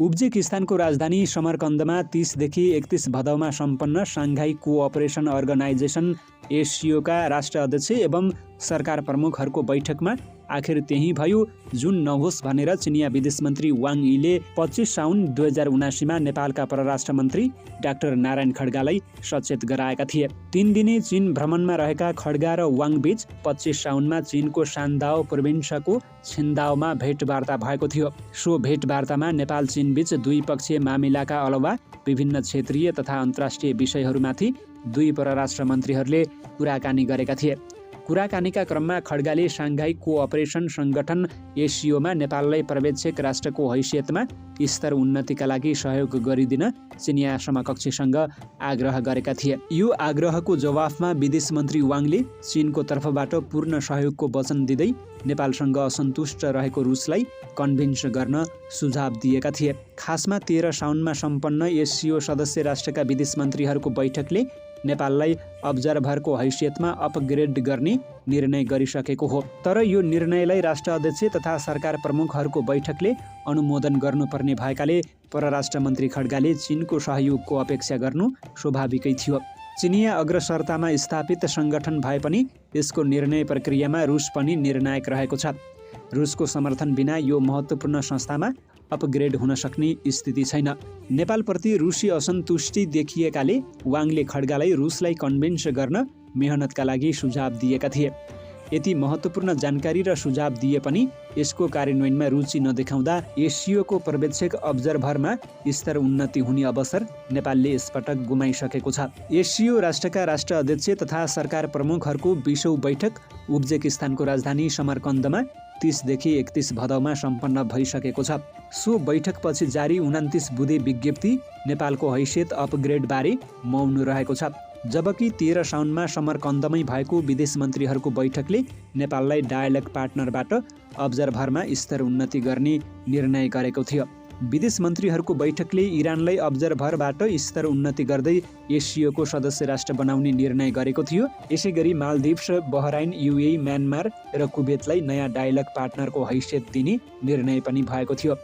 उज्बेकिस्तानको राजधानी समरकन्दमा 30 देखि 31 भदौमा सम्पन्न साङ्घाई कोअपरेसन अर्गनाइजेसन एसियोका राष्ट्र अध्यक्ष एवं सरकार प्रमुखहरूको बैठकमा आखिर त्यही भयो जुन नहोस् भनेर चिनिया विदेश मन्त्री वाङ यीले 25 साउन 2079मा नेपालका परराष्ट्र मन्त्री डाक्टर नारायण खड्गालाई सचेत गराएका थिए। 3 दिने चीन भ्रमणमा रहेका खड्गा र वाङ बीच 25 साउनमा चीनको सान्दाओ प्रोभिन्सको छिन्दाओमा भेटवार्ता भएको थियो। सो भेटवार्तामा नेपाल चीन बीच द्विपक्षीय मामिलाका अलावा विभिन्न क्षेत्रीय तथा अन्तर्राष्ट्रिय विषयहरूमाथि दुई परराष्ट्र मन्त्रीहरूले कुराकानी गरेका थिए। कुराकानीका क्रममा खड्गाले साङ्घाई कोअपरेसन सङ्गठन एसियोमा नेपाललाई पर्यवेक्षक राष्ट्रको हैसियतमा स्तर उन्नतिका लागि सहयोग गरिदिन चिनिया समकक्षीसँग आग्रह गरेका थिए। यो आग्रहको जवाफमा विदेश मन्त्री वाङले चीनको तर्फबाट पूर्ण सहयोगको वचन दिँदै नेपालसँग असन्तुष्ट रहेको रुसलाई कन्भिन्स गर्न सुझाव दिएका थिए। खासमा 13 साउनमा सम्पन्न एसियो सदस्य राष्ट्रका विदेश मन्त्रीहरूको बैठकले नेपाललाई अब्जर्भरको हैसियतमा अपग्रेड गर्ने निर्णय गरिसकेको हो। तर यो निर्णयलाई राष्ट्र अध्यक्ष तथा सरकार प्रमुखहरूको बैठकले अनुमोदन गर्नुपर्ने भएकाले परराष्ट्र मन्त्री खड्गाले चीनको सहयोगको अपेक्षा गर्नु स्वाभाविकै थियो। चिनिया अग्रसरतामा स्थापित सङ्गठन भए पनि यसको निर्णय प्रक्रियामा रुस पनि निर्णायक रहेको छ। रुसको समर्थन बिना यो महत्त्वपूर्ण संस्थामा अपग्रेड हुन सक्ने स्थिति छैन। नेपालप्रति रुसी असन्तुष्टि देखिएकाले वाङले खड्गालाई रुसलाई कन्भिन्स गर्न मेहनतका लागि सुझाव दिएका थिए। यति महत्त्वपूर्ण जानकारी र सुझाव दिए पनि यसको कार्यान्वयनमा रुचि नदेखाउँदा एसियोको पर्यवेक्षक अब्जर्भरमा स्तर उन्नति हुने अवसर नेपालले यसपटक गुमाइसकेको छ। एसियो राष्ट्रका राष्ट्र अध्यक्ष तथा सरकार प्रमुखहरूको 20औं बैठक उज्बेकिस्तानको राजधानी समरकन्दमा 30 देखि 31 भदौमा सम्पन्न भइसकेको छ। सो बैठकपछि जारी 29 बुँदे विज्ञप्ति नेपालको हैसियत अपग्रेडबारे मौन रहेको छ। जबकि 13 साउनमा समरकन्दमै भएको विदेश मन्त्रीहरूको बैठकले नेपाललाई डायलग पार्टनरबाट अब्जर्भरमा स्तर उन्नति गर्ने निर्णय गरेको थियो। विदेश मन्त्रीहरूको बैठकले इरानलाई अब्जर्भरबाट स्तर उन्नति गर्दै एसियोको सदस्य राष्ट्र बनाउने निर्णय गरेको थियो। यसैगरी मालदिभ्स, बहराइन, युएई, म्यानमार र कुवेतलाई नयाँ डायलग पार्टनरको हैसियत दिने निर्णय पनि भएको थियो।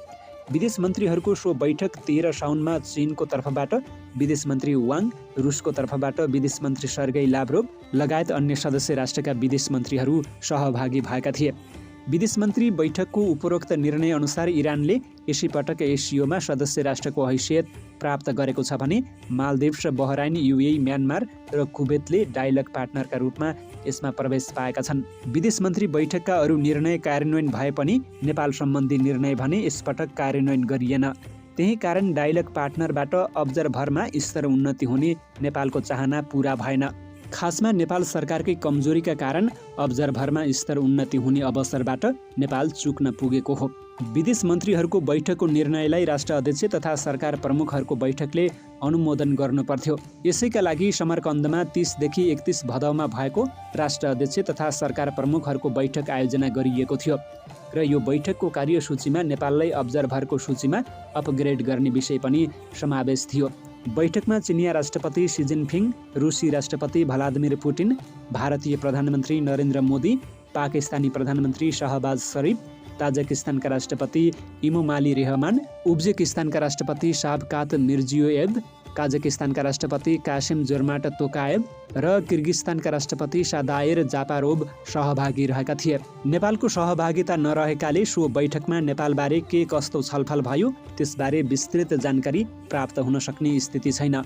विदेश मन्त्रीहरूको सो बैठक 13 साउनमा चीनको तर्फबाट विदेश मन्त्री वाङ, रुसको तर्फबाट विदेश मन्त्री सर्गेई लाभ्रोभ लगायत अन्य सदस्य राष्ट्रका विदेश मन्त्रीहरू सहभागी भएका थिए। विदेश मन्त्री बैठकको उपरोक्त निर्णय अनुसार इरानले यसै पटक एसियोमा सदस्य राष्ट्रको हैसियत प्राप्त गरेको छ भने मालदिभ्स, बहराइन, युएई, म्यानमार र कुवेतले डायलग पार्टनरका रूपमा यसमा प्रवेश पाएका छन्। विदेश मन्त्री बैठकका अरू निर्णय कार्यान्वयन भए पनि नेपाल सम्बन्धी निर्णय भने यसपटक कार्यान्वयन गरिएन। त्यही कारण डायलग पार्टनरबाट अब्जर्भरमा स्तर उन्नति हुने नेपालको चाहना पूरा भएन। खासमा नेपाल सरकारकै कमजोरीका कारण अब्जर्भरमा स्तर उन्नति हुने अवसरबाट नेपाल चुक्न पुगेको हो। विदेश मन्त्रीहरूको बैठकको निर्णयलाई राष्ट्र अध्यक्ष तथा सरकार प्रमुखहरूको बैठकले अनुमोदन गर्नुपर्थ्यो। यसैका लागि समरकन्दमा 30 देखि 31 भदौमा भएको राष्ट्र अध्यक्ष तथा सरकार प्रमुखहरूको बैठक आयोजना गरिएको थियो र यो बैठकको कार्यसूचीमा नेपाललाई अब्जर्भरको सूचीमा अपग्रेड गर्ने विषय पनि समावेश थियो। बैठकमा चिनिया राष्ट्रपति सी जिनपिङ, रुसी राष्ट्रपति भ्लादिमिर पुटिन, भारतीय प्रधानमन्त्री नरेन्द्र मोदी, पाकिस्तानी प्रधानमन्त्री शहबाज शरीफ, ताजिकिस्तानका राष्ट्रपति इमोमाली रहमान, उज्बेकिस्तानका राष्ट्रपति शावकात मिर्जियोयेव, काजाकिस्तानका राष्ट्रपति कासिम जोर्माट तोकायेव र किर्गिस्तानका राष्ट्रपति सादायर जापारोभ सहभागी रहेका थिए। नेपालको सहभागिता नरहेकाले सो बैठकमा नेपालबारे के कस्तो छलफल भयो त्यसबारे विस्तृत जानकारी प्राप्त हुन सक्ने स्थिति छैन।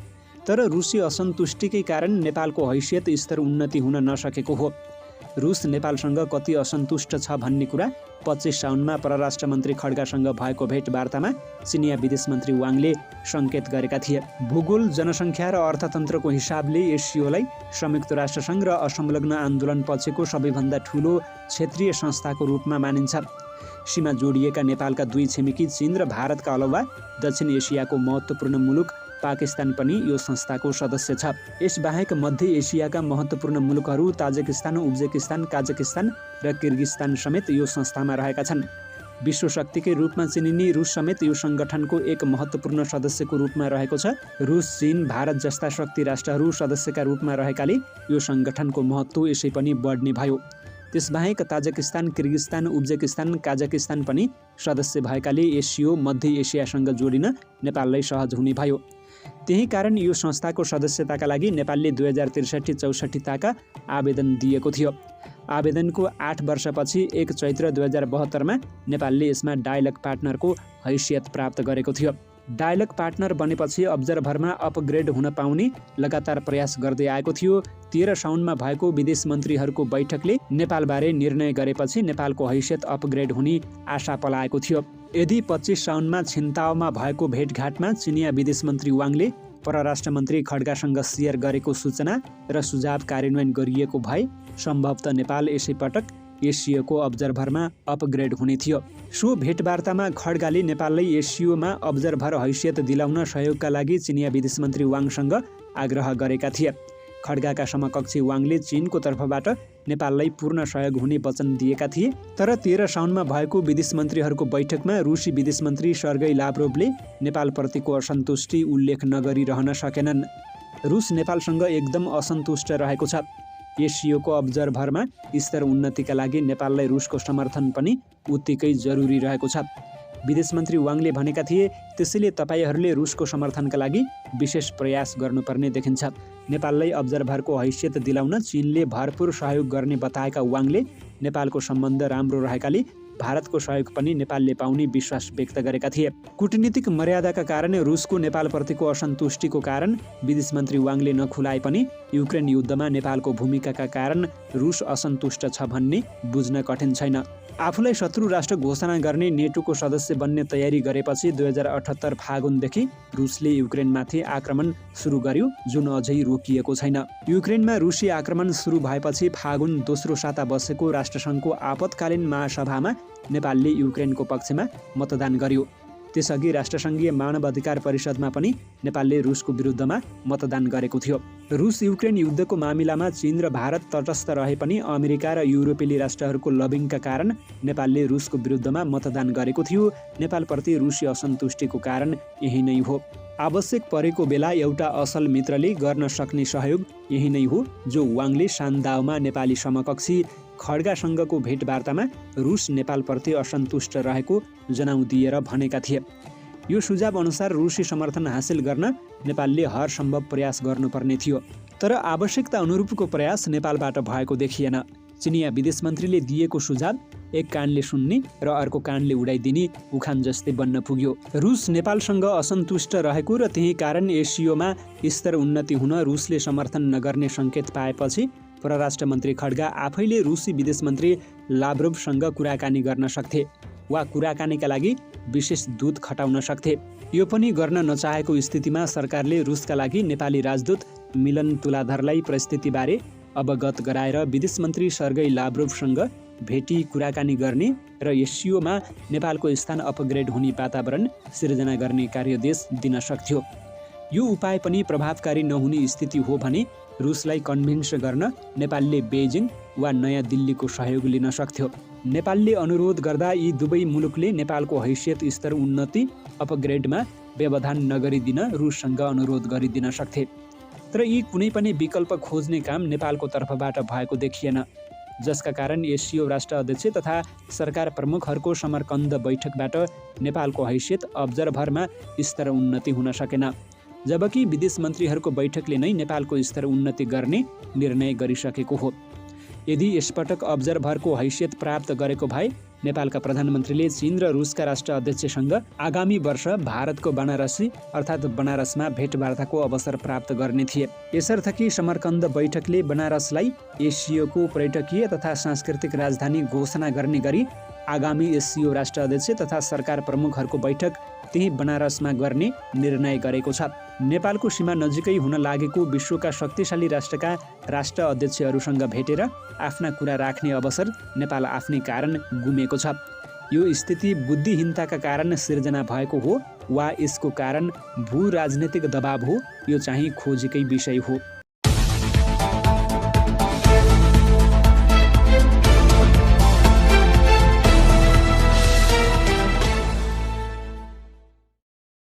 तर रुसी असन्तुष्टिकै कारण नेपालको हैसियत स्तर उन्नति हुन नसकेको हो। रुस नेपालसँग कति असन्तुष्ट छ भन्ने कुरा 25 साउनमा परराष्ट्र मन्त्री खड्गासँग भएको भेटवार्तामा चिनिया विदेश मन्त्री वाङले सङ्केत गरेका थिए। भूगोल, जनसङ्ख्या र अर्थतन्त्रको हिसाबले एसियोलाई संयुक्त राष्ट्रसङ्घ र असंलग्न आन्दोलन पछिको सबैभन्दा ठूलो क्षेत्रीय संस्थाको रूपमा मानिन्छ। सीमा जोडिएका नेपालका दुई छिमेकी चीन र भारतका अलावा दक्षिण एसियाको महत्त्वपूर्ण मुलुक पाकिस्तान पनि यो संस्थाको सदस्य छ। यसबाहेक मध्य एसियाका महत्त्वपूर्ण मुलुकहरू ताजिकिस्तान, उज्बेकिस्तान, काजाकिस्तान र किर्गिस्तान समेत यो संस्थामा रहेका छन्। विश्व शक्तिकै रूपमा चिनिने रुस समेत यो सङ्गठनको एक महत्त्वपूर्ण सदस्यको रूपमा रहेको छ। रुस, चीन, भारत जस्ता शक्ति राष्ट्रहरू सदस्यका रूपमा रहेकाले यो सङ्गठनको महत्त्व यसै पनि बढ्ने भयो। त्यसबाहेक ताजिकिस्तान, किर्गिस्तान, उज्बेकिस्तान, काजाकिस्तान पनि सदस्य भएकाले एसियो मध्य एसियासँग जोडिन नेपाललाई सहज हुने भयो। त्यही कारण यो संस्थाको सदस्यताका लागि नेपालले 2063-64 ताका आवेदन दिएको थियो। आवेदनको 8 वर्षपछि 1 चैत्र 2072 नेपालले यसमा डायलग पार्टनरको हैसियत प्राप्त गरेको थियो। डायलग पार्टनर बनेपछि अब्जर्भरमा अपग्रेड हुन पाउने लगातार प्रयास गर्दै आएको थियो। 13 साउनमा भएको विदेश मन्त्रीहरूको बैठकले नेपालबारे निर्णय गरेपछि नेपालको हैसियत अपग्रेड हुने आशा पलाएको थियो। यदि 25 साउनमा छिन्ताओमा भएको भेटघाटमा चिनिया विदेश मन्त्री वाङले परराष्ट्र मन्त्री खड्गासँग सेयर गरेको सूचना र सुझाव कार्यान्वयन गरिएको भए सम्भवतः नेपाल यसै पटक एसियोको अब्जर्भरमा अपग्रेड हुने थियो। सो भेटवार्तामा खड्गाले नेपाललाई एसियोमा अब्जर्भर हैसियत दिलाउन सहयोगका लागि चिनिया विदेश मन्त्री वाङसँग आग्रह गरेका थिए। खड्गाका समकक्षी वाङले चीनको तर्फबाट नेपाललाई पूर्ण सहयोग हुने वचन दिएका थिए। तर 13 साउनमा भएको विदेश मन्त्रीहरूको बैठकमा रुसी विदेश मन्त्री सर्गेई लाभ्रोभले नेपालप्रतिको असन्तुष्टि उल्लेख नगरिरहन सकेनन्। रुस नेपालसँग एकदम असन्तुष्ट रहेको छ। एसियोको अब्जर्भरमा स्तर उन्नतिका लागि नेपाललाई रुसको समर्थन पनि उत्तिकै जरुरी रहेको छ। विदेश मन्त्री वाङले भनेका थिए, त्यसैले तपाईहरूले रुसको समर्थनका लागि विशेष प्रयास गर्नुपर्ने देखिन्छ। नेपाललाई अब्जर्भरको हैसियत दिलाउन चीनले भरपूर सहयोग गर्ने बताएका वाङले नेपालको सम्बन्ध राम्रो रहेकाले भारतको सहयोग पनि नेपालले पाउने विश्वास व्यक्त गरेका थिए। कूटनीतिक मर्यादाका कारण रुसको नेपालप्रतिको असन्तुष्टिको कारण विदेश मन्त्री वाङले नखुलाए पनि युक्रेन युद्धमा नेपालको भूमिकाका कारण रुस असन्तुष्ट छ भन्ने बुझ्न कठिन छैन। आफूलाई शत्रु राष्ट्र घोषणा गर्ने नेटोको सदस्य बन्ने तयारी गरेपछि 2078 फागुनदेखि रुसले युक्रेनमाथि आक्रमण सुरु गर्यो, जुन अझै रोकिएको छैन। युक्रेनमा रुसी आक्रमण सुरु भएपछि फागुन दोस्रो साता बसेको राष्ट्रसङ्घको आपतकालीन महासभामा नेपालले युक्रेनको पक्षमा मतदान गर्यो। त्यसअघि राष्ट्रसङ्घीय मानव अधिकार परिषदमा पनि नेपालले रुसको विरुद्धमा मतदान गरेको थियो। रुस युक्रेन युद्धको मामिलामा चीन र भारत तटस्थ रहे पनि अमेरिका र युरोपेली राष्ट्रहरूको लबिङका कारण नेपालले रुसको विरुद्धमा मतदान गरेको थियो। नेपालप्रति रुसी असन्तुष्टिको कारण यही नै हो। आवश्यक परेको बेला एउटा असल मित्रले गर्न सक्ने सहयोग यही नै हो, जो वाङले सान्दाओमा नेपाली समकक्षी खड्गासँगको भेटवार्तामा रुस नेपालप्रति असन्तुष्ट रहेको जनाउदिएर भनेका थिए। यो सुझाव अनुसार रुसी समर्थन हासिल गर्न नेपालले हर सम्भव प्रयास गर्नुपर्ने थियो। तर आवश्यकता अनुरूपको प्रयास नेपालबाट भएको देखिएन। चिनिया विदेश मन्त्रीले दिएको सुझाव एक कानले सुन्ने र अर्को कानले उडाइदिने उखान जस्तै बन्न पुग्यो। रुस नेपालसँग असन्तुष्ट रहेको र त्यही कारण एसियोमा स्तर उन्नति हुन रुसले समर्थन नगर्ने सङ्केत पाएपछि परराष्ट्र मन्त्री खड्गा आफैले रुसी विदेश मन्त्री लाभ्रोभसँग कुराकानी गर्न सक्थे वा कुराकानीका लागि विशेष दूत खटाउन सक्थे। यो पनि गर्न नचाहेको स्थितिमा सरकारले रुसका लागि नेपाली राजदूत मिलन तुलाधरलाई परिस्थितिबारे अवगत गराएर विदेश मन्त्री सर्गेई लाभ्रोभसँग भेटी कुराकानी गर्ने र एसियोमा नेपालको स्थान अपग्रेड हुने वातावरण सिर्जना गर्ने कार्यदेश दिन सक्थ्यो। यो उपाय पनि प्रभावकारी नहुने स्थिति हो भने रुसलाई कन्भिन्स गर्न नेपालले बेजिङ वा नयाँ दिल्लीको सहयोग लिन सक्थ्यो। नेपालले अनुरोध गर्दा यी दुवै मुलुकले नेपालको हैसियत स्तर उन्नति अपग्रेडमा व्यवधान नगरिदिन रुससँग अनुरोध गरिदिन सक्थे। तर यी कुनै पनि विकल्प खोज्ने काम नेपालको तर्फबाट भएको देखिएन, जसका कारण एसियो राष्ट्र अध्यक्ष तथा सरकार प्रमुखहरूको समरकन्द बैठकबाट नेपालको हैसियत अब्जर्भरमा स्तर उन्नति हुन सकेन। जबकि विदेश मन्त्रीहरूको बैठकले नै नेपालको स्तर उन्नति गर्ने निर्णय गरिसकेको हो। यदि यसपटक अब्जर्भरको हैसियत प्राप्त गरेको भए नेपालका प्रधानमन्त्रीले चीन र रुसका राष्ट्र अध्यक्षसँग आगामी वर्ष भारतको बनारसी अर्थात् बनारसमा भेटवार्ताको अवसर प्राप्त गर्ने थिए। यसर्थ कि समरकन्द बैठकले बनारसलाई एसियोको पर्यटकीय तथा सांस्कृतिक राजधानी घोषणा गर्ने गरी आगामी एसियो राष्ट्र अध्यक्ष तथा सरकार प्रमुखहरूको बैठक त्यही बनारसमा गर्ने निर्णय गरेको छ। नेपालको सीमा नजिकै हुन लागेको विश्वका शक्तिशाली राष्ट्रका राष्ट्र अध्यक्षहरूसँग भेटेर आफ्ना कुरा राख्ने अवसर नेपाल आफ्नै कारण गुमेको छ। यो स्थिति बुद्धिहीनताका कारण सिर्जना भएको हो वा यसको कारण भू राजनीतिक दबाव हो, यो चाहिँ खोजीकै विषय हो।